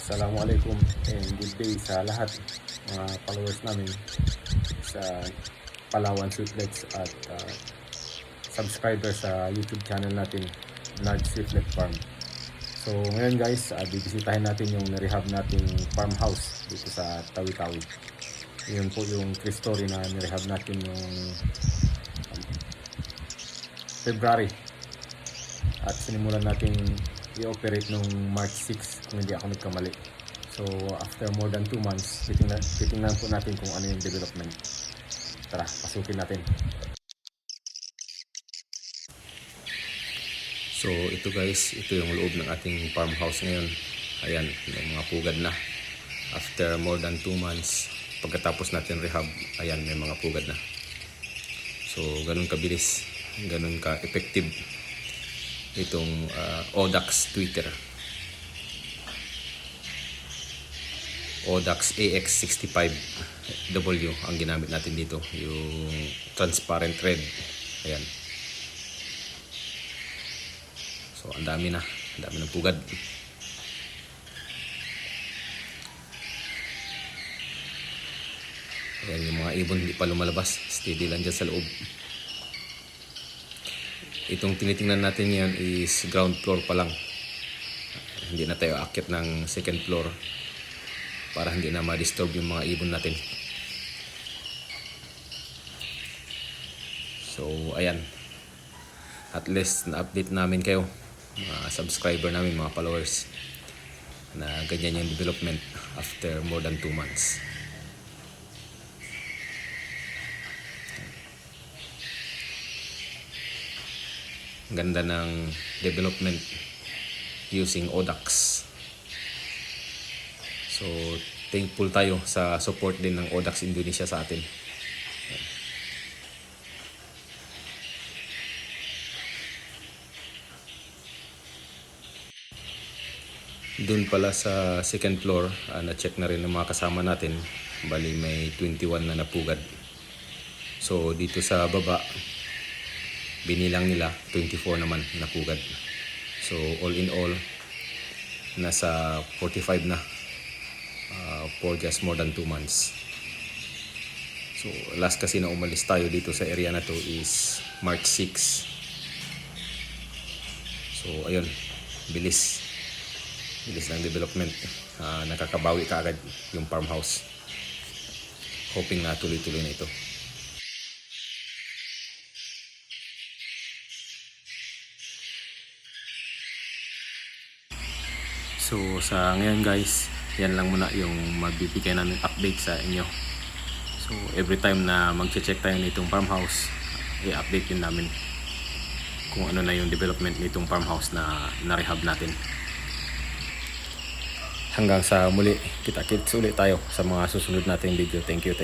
Assalamualaikum and good day sa lahat mga followers namin sa Palawan Sweetlegs at subscriber sa YouTube channel natin, Nard Sweetlet Farm. So ngayon guys, bibisitahin natin yung nirehab nating farmhouse dito sa Tawi-Tawi. Yun po yung tree story na nirehab natin yung February at sinimulan natin i-operate nung March 6 kung hindi ako nagkamali. So after more than 2 months, titingnan po natin kung ano yung development. Tara, pasukin natin. So ito guys, ito yung loob ng ating farmhouse ngayon. Ayan, may mga pugad na. After more than 2 months, pagkatapos natin rehab, ayan, may mga pugad na. So ganun kabilis, ganun ka-effective itong Audax tweeter. Audax AX65W ang ginamit natin dito, yung transparent red. Ayan. So ang dami ng pugad. Ayan, yung mga ibon hindi pa lumalabas, steady lang dyan sa loob. Itong tinitingnan natin yan is ground floor pa lang. Hindi na tayo aakyat ng second floor para hindi na ma-disturb yung mga ibon natin. So ayan, at least na-update namin kayo, mga subscriber namin, mga followers, na ganyan yung development after more than 2 months. Ganda ng development using Audax. So thankful tayo sa support din ng Audax Indonesia sa atin. Doon pala sa second floor, na-check na rin ng mga kasama natin. Bali may 21 na napugad. So dito sa baba, binilang nila 24 naman napugad. So all in all, nasa 45 na for just more than 2 months. So last kasi na umalis tayo dito sa area na to is March 6. So ayun, bilis ng development. Nakakabawi kaagad yung farmhouse. Hoping na tuloy-tuloy na ito. So sa ngayon guys, yan lang muna yung magbibigay namin update sa inyo. So every time na mag-check tayo nitong farmhouse, i-update din namin kung ano na yung development nitong farmhouse na na-rehab natin. Hanggang sa muli, kita-kits ulit tayo sa mga susunod nating video. Thank you.